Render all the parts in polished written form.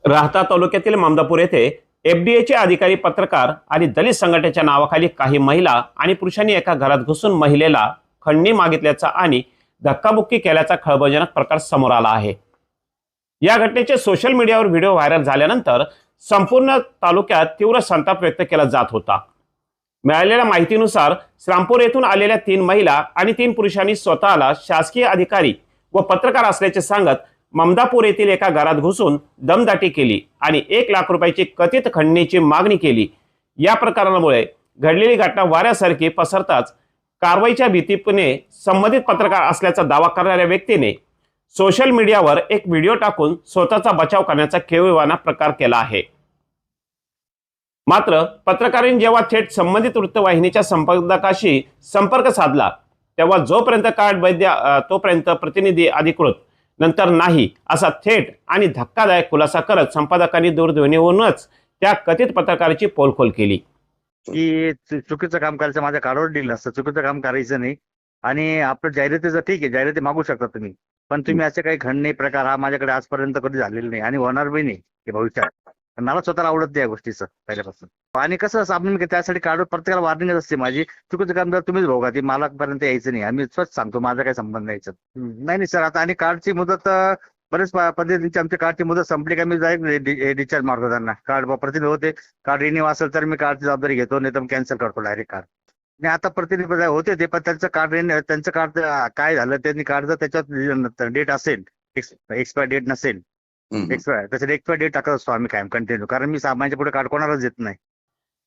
राहता तालुक्यातील ममदापूर येथे एफडीएचे अधिकारी, पत्रकार आणि दलित संघटनेच्या नावाखाली काही महिला आणि पुरुषांनी एका घरात घुसून महिलेला खंडणी मागितल्याचा आणि धक्काबुक्की केल्याचा खळबळजनक प्रकार समोर आला आहे। या घटनेचे सोशल मीडियावर व्हिडिओ व्हायरल झाल्यानंतर संपूर्ण तालुक्यात तीव्र संताप व्यक्त केला जात होता। मिळालेल्या माहितीनुसार श्रामपूर येथून आलेल्या 3 महिला आणि 3 पुरुषांनी स्वतःला शासकीय अधिकारी व पत्रकार असल्याचे सांगत ममदापूर येथील एका घरात घुसून दमदाटी केली आणि 1 लाख रुपयाची कथित खंडणीची मागणी केली। या प्रकरणामुळे घडलेली घटना वाऱ्यासारखी पसरताच कारवाईच्या भीतीने संबंधित पत्रकार असल्याचा दावा करणाऱ्या व्यक्तीने सोशल मीडियावर एक व्हिडिओ टाकून स्वतःचा बचाव करण्याचा केविलवाणा प्रकार केला आहे। मात्र पत्रकारांनी जेव्हा थेट संबंधित वृत्तवाहिनीच्या संपादकाशी संपर्क साधला तेव्हा जोपर्यंत कार्ड वैध तोपर्यंत प्रतिनिधी अधिकृत, नंतर नाही असा थेट आणि धक्कादायक खुलासा करत संपादकांनी दूरध्वनीवरूनच त्या कथित पत्रकाराची पोलखोल केली की चुकीचं काम करायचं, माझ्या कार्डवर डील नसतं, चुकीचं काम करायचं नाही। आणि आपलं जाहिरातीचं ठीक आहे, जाहिराती मागू शकता तुम्ही, पण तुम्ही असे काही खंडणी प्रकार हा माझ्याकडे आजपर्यंत कधी झालेला नाही आणि होणार बी नाही की भविष्यात। मला स्वतःला आवडत नाही या गोष्टीचं पहिल्यापासून। आणि कसं असं आपण त्यासाठी कार्डवर प्रत्येकाला वॉर्निंगच असते माझी, चुकीचं काम जर तुम्हीच भोगा, ती मालकपर्यंत यायचं नाही। आम्ही स्वच्छ सांगतो, माझा काही संबंध नाही याच्यात। नाही सर, आता आणि कार्डची मुदत बरेच पद्धतीची आमची कार्डची मुदत संपली का मी डायरेक्ट डिस्चार्ज मारतो त्यांना। कार्ड प्रतिनिधी होते, कार्ड रिन्यू असेल तर मी कार्डची जबाबदारी घेतो, नाही तर कॅन्सल करतो डायरेक्ट कार्ड। आणि आता प्रतिनिधी होते ते, पण त्यांचं कार्ड काय झालं, त्यांनी कार्ड जर त्याच्यात डेट असेल, एक्सपायर डेट नसेल, त्याच्यात एक्सपायर डेट टाकत असतो आम्ही कायम कंटिन्यू, कारण मी सामान्याच्या पुढे कार्ड कोणालाच देत नाही।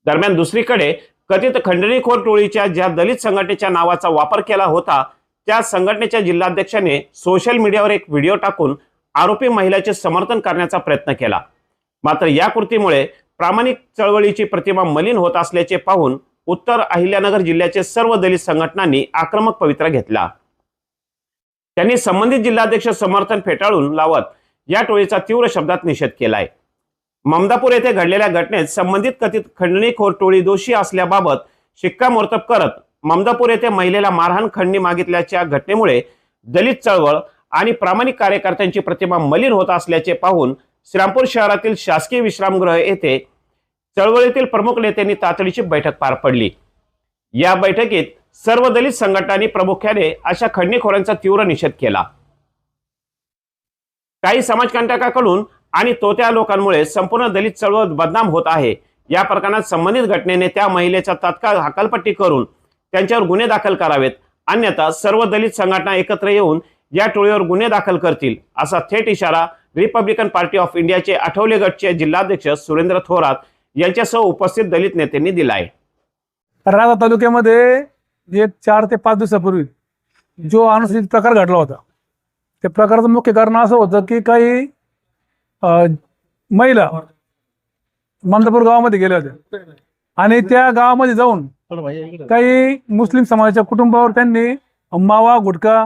दरम्यान दुसरीकडे कथित खंडणीखोर टोळीच्या ज्या दलित संघटनेच्या नावाचा वापर केला होता त्या संघटनेच्या जिल्हाध्यक्षाने सोशल मीडियावर एक व्हिडिओ टाकून आरोपी महिलेचे समर्थन करण्याचा प्रयत्न केला। मात्र या कृतीमुळे प्रामाणिक चळवळीची प्रतिमा मलिन होत असल्याचे पाहून उत्तर अहिल्यानगर जिल्ह्याचे सर्व दलित संघटनांनी आक्रमक पवित्रा घेतला। त्यांनी संबंधित जिल्हाध्यक्ष समर्थन फेटाळून लावत या टोळीचा तीव्र शब्दात निषेध केलाय। ममदापूर येथे घडलेल्या घटनेत संबंधित कथित खंडणीखोर टोळी दोषी असल्याबाबत शिक्कामोर्तब करत ममदापूर येथे महिलेला मारहाण खंडणी मागितल्याच्या घटनेमुळे दलित चळवळ आणि प्रामाणिक कार्यकर्त्यांची प्रतिमा मलिन होत असल्याचे पाहून श्रामपूर शहरातील शासकीय विश्रामगृह येथे चळवळीतील प्रमुख नेत्यांनी तातडीची बैठक पार पडली। या बैठकीत सर्व दलित संघटनांनी प्रामुख्याने अशा खंडणीखोरांचा तीव्र निषेध केला। काही समाजकंटकांकडून आणि तोत्या लोकांमुळे संपूर्ण दलित चळवळ बदनाम होत आहे। या प्रकरणात संबंधित घटनेने त्या महिलेचा तात्काळ हकालपट्टी करून त्यांच्यावर गुन्हे दाखल करावेत, अन्यथा सर्व दलित संघटना एकत्र येऊन या टोळीवर गुन्हे दाखल करतील, असा थेट इशारा रिपब्लिकन पार्टी ऑफ इंडियाचे आठवले गटचे जिल्हाध्यक्ष सुरेंद्र थोरात यांच्यासह उपस्थित दलित नेत्यांनी दिलाय। राहता तालुक्यामध्ये एक 4 ते 5 दिवसापूर्वी जो अनुचित प्रकार घडला होता, त्या प्रकाराचं मुख्य कारण असं होतं की काही महिला ममदापूर गावामध्ये गेल्या होत्या आणि त्या गावामध्ये जाऊन काही मुस्लिम समाजाच्या कुटुंबावर त्यांनी मावा गुटखा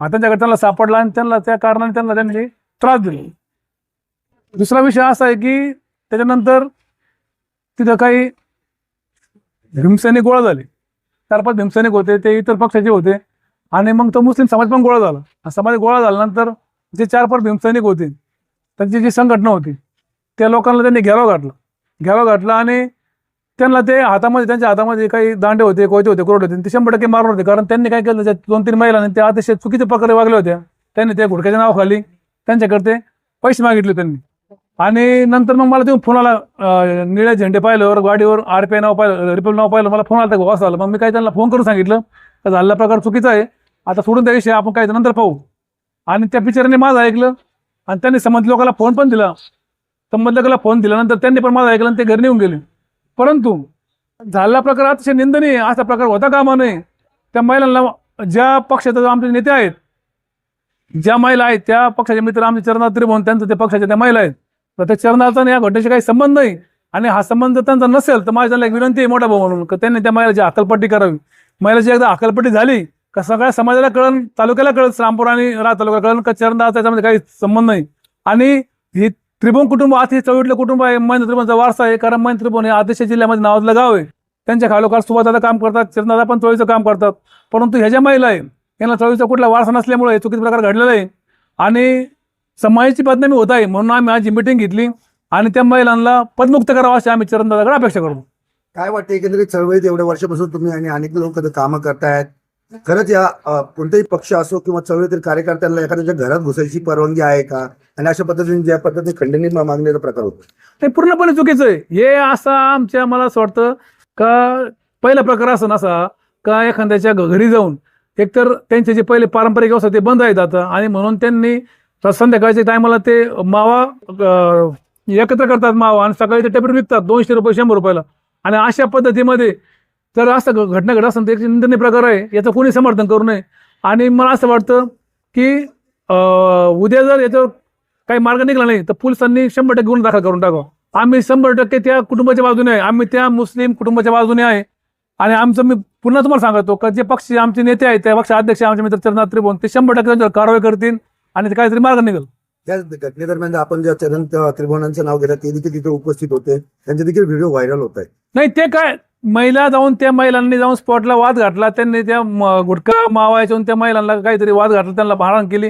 त्यांच्याकडे त्यांना सापडला आणि त्यांना त्या कारणाने त्यांनी त्रास दिला। दुसरा विषय असा आहे की त्याच्यानंतर तिथं काही भीमसैनिक गोळा झाले, 4-5 भीमसैनिक होते, ते इतर पक्षाचे होते आणि मग तो मुस्लिम समाज पण गोळा झाला। समाज गोळा झाल्यानंतर जे 4-5 भीमसैनिक होते, त्यांची जी संघटना होती, त्या लोकांना त्यांनी घेराव घातला आणि त्यांना ते त्यांच्या हातामध्ये काही दांडे होते, कोयते होते, कोरडे होते, ते 100% मारणार होते। कारण त्यांनी काय केलं, 2-3 महिलांनी त्या अतिशय चुकीचे प्रकारे वागल्या होत्या। त्यांनी त्या गुटख्याच्या नावाखाली त्यांच्याकडे पैसे मागितले त्यांनी। आणि नंतर मग मला ते फोन आला, निळे झेंडे पाहिल्यावर, गाडीवर RPI नाव पाहिलं, रिपब्लिक नाव पाहिलं, मला फोन आला, असं आलं। मग मी काय त्यांना फोन करून सांगितलं तर झालेला प्रकार चुकीचा आहे, आता सोडून त्या विषयी आपण काय नंतर पाहू। आणि त्या बिचाऱ्याने माझं ऐकलं आणि त्यांनी संबंधित लोकांना फोन पण दिला। संबंधित लोकांना फोन दिल्यानंतर त्यांनी पण माझं ऐकलं आणि ते घरी निघून गेले। परंतु झालेला प्रकार अतिशय निंदनीय, असा प्रकार होता कामा नये। त्या महिलांना, ज्या पक्षाचे आमचे नेते आहेत, ज्या महिला आहेत, त्या पक्षाचे मित्र आमचे चरणार्थ त्रिभुवन, त्यांचं ते पक्षाच्या त्या महिला आहेत, तर त्या चरणार्थाने या घटनेशी काही संबंध नाही। आणि हा संबंध त्यांचा नसेल तर माझी त्यांना एक विनंती आहे मोठा भाऊ म्हणून, की त्यांनी त्या महिलाची हकालपट्टी करावी। महिलाची एकदा हकालपट्टी झाली का सगळ्या समाजाला कळण, तालुक्याला कळत, श्रामपूर आणि राहता तालुक्याला कळण का चरणदास त्याच्यामध्ये काही संबंध नाही। आणि ही त्रिभुवन कुटुंब अति चळवळीतलं कुटुंब आहे, महेंद्र त्रिभुवनचा वारसा आहे। कारण महेंद्र त्रिभुवन हे अतिशय जिल्ह्यामध्ये नावाजलं गाव आहे। त्यांच्या खालोखाल सुभाषदादा काम करतात, चरणदादा पण चळवळीचं काम करतात। परंतु ह्या ज्या महिला आहे यांना चळवळीचा कुठला वारसा नसल्यामुळे चुकीचा प्रकार घडलेला आहे। आणि समाजाची बदनामी होत आहे, म्हणून आम्ही आज मिटिंग घेतली आणि त्या महिलांना पदमुक्त करावं अशी आम्ही चरणदादाकडे अपेक्षा करतो. काय वाटतं एकंदरीत चळवळीत एवढ्या वर्षापासून तुम्ही आणि अनेक लोक कामं करतायत, खरंच या कोणताही पक्ष असो किंवा चळवळीतील कार्यकर्त्यांना एखाद्याच्या घरात घुसायची परवानगी आहे का? आणि अशा पद्धतीने ज्या पद्धतीने खंडणी मागण्याचा प्रकार होतो ते पूर्णपणे चुकीचं आहे. हे असं आमच्या मला असं वाटतं का पहिला प्रकार असं नसा का एखाद्याच्या घरी जाऊन एकतर त्यांचे जे पहिले पारंपरिक व्यवसाय ते बंद आहेत आता, आणि म्हणून त्यांनी संध्याकाळच्या टायमाला ते मावा एकत्र करतात मावा आणि सकाळी ते टेपर विकतात 200 रुपये 100 रुपयाला. आणि अशा पद्धतीमध्ये जर असं घटना घडत असेल तर एक निंदनीय प्रकार आहे, याचं कोणी समर्थन करू नये. आणि मला असं वाटतं की उद्या जर याच्यावर काही मार्ग निघाला नाही तर पोलिसांनी 100% गुन्हा दाखल करून टाकावा. आम्ही 100% त्या कुटुंबाच्या बाजूने आहे, आम्ही त्या मुस्लिम कुटुंबाच्या बाजूने आहे. आणि आमचं मी पुन्हा तुम्हाला सांगतो का जे पक्ष आमचे नेते आहेत त्या पक्ष अध्यक्ष आमचे मित्र चरणात त्रिभुवन ते 100% त्यांच्यावर कारवाई करतील आणि ते काहीतरी मार्ग निघेल. त्या घटनेदरम्यान आपण ज्या चरण त्रिभुवनांचं नाव घेतलं ते देखील तिथे उपस्थित होते, त्यांचे देखील व्हिडिओ व्हायरल होत आहे. नाही ते काय महिला जाऊन त्या महिलांनी जाऊन स्पॉटला वाद घातला, त्यांनी त्या गुटखा मावायच्या त्या महिलांना काहीतरी वाद घातला, त्यांना भारण केली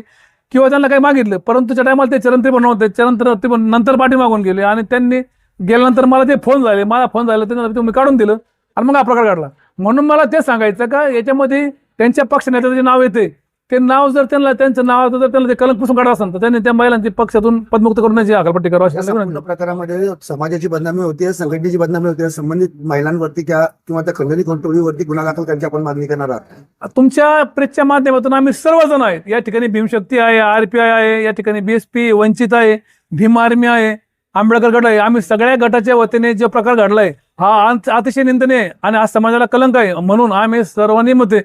किंवा त्यांना काही मागितलं, परंतु त्या टायमाला ते चरण त्रिभुवन होते, चरण त्रिभुवन नंतर पाठी मागून गेले. आणि त्यांनी गेल्यानंतर मला ते फोन झाले, त्यांना तुम्ही काढून दिलं आणि मग हा प्रकार घडला. म्हणून मला ते सांगायचं का याच्यामध्ये त्यांच्या पक्ष नेत्याचं जे नाव येते ते नाव जर त्यांचं नाव जर त्यांना ते कलंक पुसून काढा असेल तर त्यांनी त्या महिलांची पक्षातून पदमुक्त करण्याची हकालपट्टी करावी या अशी संपूर्ण प्रकारामध्ये समाजाची बदनामी होते, संघटनेची बदनामी होते, संबंधित महिलांवरती किंवा त्या खंडणी टोळीवरती गुन्हा दाखल करण्याची आपण मागणी करणार आहात. तुमच्या प्रेसच्या माध्यमातून आम्ही सर्वजण आहेत. या ठिकाणी भीमशक्ती आहे, RPI आहे, या ठिकाणी BSP वंचित आहे, भीम आर्मी आहे, आंबेडकर गट आहे. आम्ही सगळ्या गटाच्या वतीने जो प्रकार घडलाय हा अतिशय निंदनीय आहे आणि आज समाजाला कलंक आहे. म्हणून आम्ही सर्वांनी मते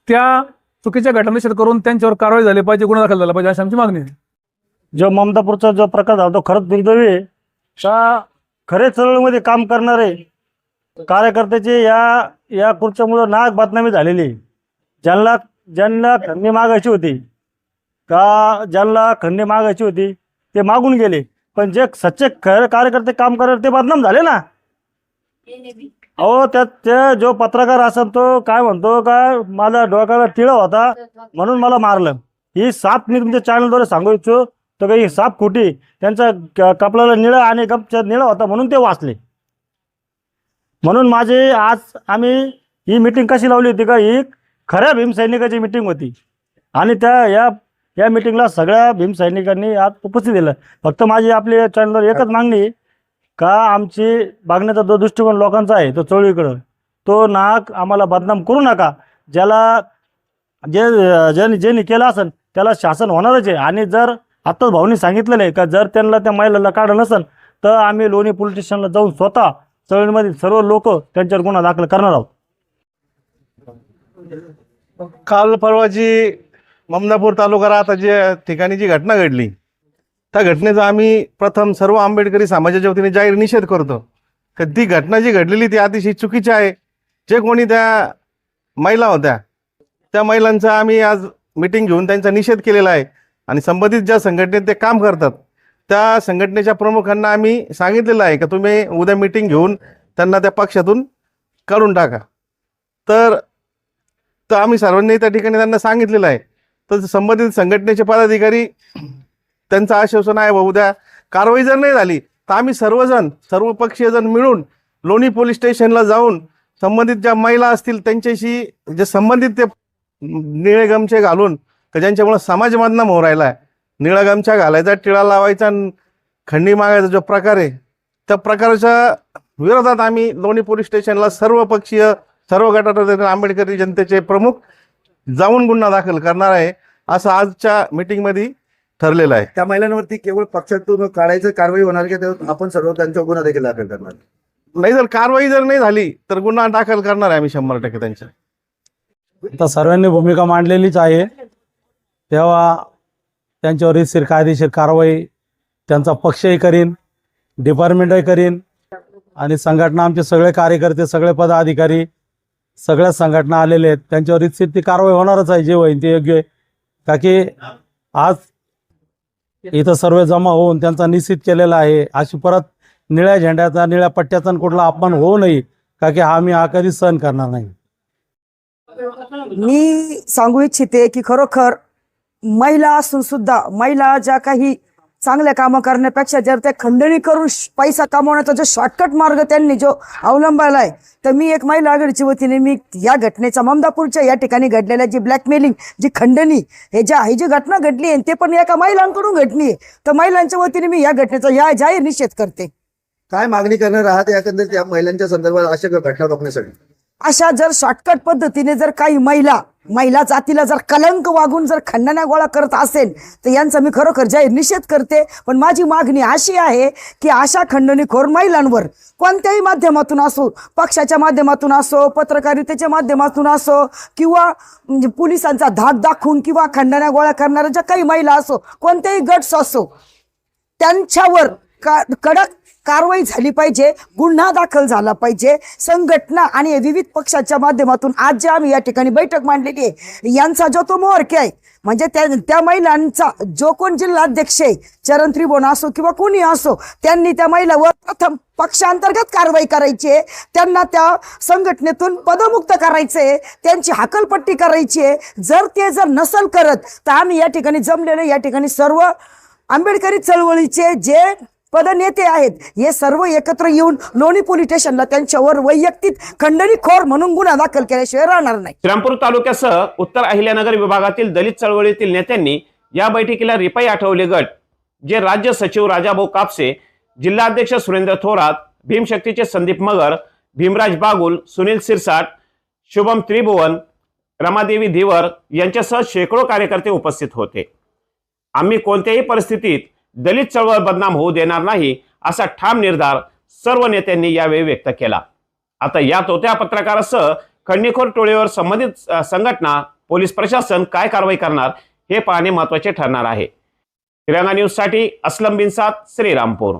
त्या चुकीच्या घटना निषेध करून त्यांच्यावर कारवाई झाली पाहिजे, गुन्हा दाखल झाला पाहिजे अशी आमची मागणी आहे. जो ममतापूरचा जो प्रकार झाला तो खरंच दुर्दैवी आहे. का खरे चळवळीमध्ये काम करणारे कार्यकर्त्याचे या खुर्च्यामुळे नाक बदनामी झालेली आहे. ज्यांना खंडणी मागायची होती ते मागून गेले, पण जे सच्चे खरे कार्यकर्ते काम करणारे ते बदनाम झाले ना. अहो ते जो पत्रकार असेल तो काय म्हणतो का माझा डोक्याला टिळा होता म्हणून मला मारलं. ही साप मी तुमच्या चॅनलद्वारे सांगू इच्छितो तर काही साप खोटी, त्यांचा कपड्याला निळा आणि गपचा निळा होता म्हणून ते वाचले. म्हणून आज आम्ही ही मिटिंग कशी लावली होती का ही खऱ्या भीमसैनिकाची मिटिंग होती आणि या मिटिंगला सगळ्या भीमसैनिकांनी आज उपस्थित दिलं. फक्त माझी आपल्या चॅनलवर एकच मागणी का आमची बघण्याचा जो दृष्टिकोन लोकांचा आहे तो चळवळीकडं तो नाक आम्हाला बदनाम करू नका. ज्यांनी केलं असेल त्याला शासन होणारच आहे. आणि जर आत्ताच भाऊनी सांगितलेलं आहे का जर त्यांना त्या महिलेला काढलं नसेल तर आम्ही लोणी पोलीस स्टेशनला जाऊन स्वतः चळवळीमधील सर्व लोक त्यांच्यावर गुन्हा दाखल करणार आहोत. काल परवाची ममदापूर तालुका राहता ज्या ठिकाणी जी घटना घडली त्या घटनेचा आम्ही प्रथम सर्व आंबेडकरी समाजाच्या वतीने जाहीर निषेध करतो. तर ती घटना जी घडलेली ती अतिशय चुकीची आहे. जे कोणी त्या महिला होत्या त्या महिलांचा आम्ही आज मिटिंग घेऊन त्यांचा निषेध केलेला आहे आणि संबंधित ज्या संघटनेत ते काम करतात त्या संघटनेच्या प्रमुखांना आम्ही सांगितलेलं आहे का तुम्ही उद्या मिटिंग घेऊन त्यांना त्या पक्षातून काढून टाका. तर आम्ही सर्वांनी त्या ठिकाणी त्यांना सांगितलेलं आहे. तर संबंधित संघटनेचे पदाधिकारी त्यांचं आश्वासन आहे उद्या कारवाई जर नाही झाली तर आम्ही सर्व पक्षीय जण मिळून लोणी पोलीस स्टेशनला जाऊन संबंधित ज्या महिला असतील त्यांच्याशी जे संबंधित ते निळे गमछे घालून का ज्यांच्यामुळे समाज बदनाम होऊ राहिला आहे, निळा गमछा घालायचा, टिळा लावायचा, खंडणी मागायचा जो प्रकार आहे त्या प्रकारच्या विरोधात आम्ही लोणी पोलीस स्टेशनला सर्व पक्षीय सर्व गटाचे आंबेडकरी जनतेचे प्रमुख जाऊन गुन्हा दाखल करणार आहे असं आजच्या मीटिंगमध्ये ठरलेलं आहे. त्या महिलांवरती केवळ पक्षातून काढायचं कारवाई होणार की आपण सर्व त्यांच्यावर गुन्हा देखील दाखल करणार? नाही, जर कारवाई जर नाही झाली तर गुन्हा दाखल करणार आहे आम्ही 100% त्यांच्या. तर सर्वांनी भूमिका मांडलेलीच आहे, तेव्हा त्यांच्यावर रीतसर कायदेशीर कारवाई त्यांचा पक्षही करीन, डिपार्टमेंटही करीन आणि संघटना आमचे सगळे कार्यकर्ते सगळे पदाधिकारी सगळ्या संघटना आलेले आहेत त्यांच्यावर रीतसर ती कारवाई होणारच आहे जे होईल ते योग्य आहे. का की आज इथं सर्व जमा होऊन त्यांचा निश्चित केलेला आहे. अशी परत निळ्या झेंड्याचा निळ्या पट्ट्याचा कुठला अपमान होऊ नये का की आम्ही हा कधी सहन करणार नाही. मी सांगू इच्छिते की खरोखर महिला असून सुद्धा महिला ज्या काही चांगल्या कामं करण्यापेक्षा जर त्या खंडणी करून पैसा कमवण्याचा जो शॉर्टकट मार्ग त्यांनी जो अवलंबला आहे, तर मी एक महिला आघाडीच्या वतीने मी या घटनेचा ममदापूरच्या या ठिकाणी घडलेल्या जी ब्लॅकमेलिंग, जी खंडणी, ही जी घटना घडली आहे ते पण एका महिलांकडून घडली आहे, तर महिलांच्या वतीने मी या घटनेचा जाहीर निषेध करते. काय मागणी करणार आहात एकंदरीत या महिलांच्या संदर्भात अशा घटना रोखण्यासाठी? अशा जर शॉर्टकट पद्धतीने जर काही महिला जातीला जर कलंक वागून जर खंडण्या गोळा करत असेल तर यांचा मी खरोखर जाहीर निषेध करते. पण माझी मागणी अशी आहे की अशा खंडणीखोर महिलांवर कोणत्याही माध्यमातून असो, पक्षाच्या माध्यमातून असो, पत्रकारितेच्या माध्यमातून असो, किंवा म्हणजे पोलिसांचा धाक दाखवून किंवा खंडण्या गोळा करणाऱ्या ज्या काही महिला असो, कोणतेही गट्स असो, त्यांच्यावर कडक कारवाई झाली पाहिजे, गुन्हा दाखल झाला पाहिजे. संघटना आणि विविध पक्षाच्या माध्यमातून आज जे आम्ही या ठिकाणी बैठक मांडलेली आहे, यांचा जो तो मोहरके आहे, म्हणजे त्या महिलांचा जो कोण जिल्हाध्यक्ष आहे, चरण त्रिभुवन असो किंवा कोणी असो, त्यांनी त्या महिलावर प्रथम पक्षांतर्गत कारवाई करायची आहे, त्यांना त्या संघटनेतून पदमुक्त करायचंय, त्यांची हाकलपट्टी करायची आहे. जर नसल करत तर आम्ही या ठिकाणी जमलेले या ठिकाणी सर्व आंबेडकरी चळवळीचे जे पदनेते आहेत हे सर्व एकत्र येऊन लोणी पोलीस स्टेशनला त्यांच्यावर वैयक्तिक खंडणीखोर म्हणून गुन्हा दाखल केल्याशिवाय राहणार नाही. श्रीरामपूर तालुक्यासह उत्तर अहिल्यानगर विभागातील दलित चळवळीतील नेत्यांनी या बैठकीला रिपाई आठवले गट, जे राज्य सचिव राजाभाऊ कापसे, जिल्हाध्यक्ष सुरेंद्र थोरात, भीमशक्तीचे संदीप मगर, भीमराज बागुल, सुनील सिरसाट, शुभम त्रिभुवन, रमादेवी धीवर यांच्यासह शेकडो कार्यकर्ते उपस्थित होते. आम्ही कोणत्याही परिस्थितीत दलित चळवळ बदनाम होऊ देणार नाही असा ठाम निर्धार सर्व नेत्यांनी यावेळी व्यक्त केला. आता यात होत्या पत्रकारासह खंडणीखोर टोळीवर संबंधित संघटना, पोलीस प्रशासन काय कारवाई करणार हे पाहणे महत्त्वाचे ठरणार आहे. तिरंगा न्यूज साठी असलम बिनसाद, श्रीरामपूर.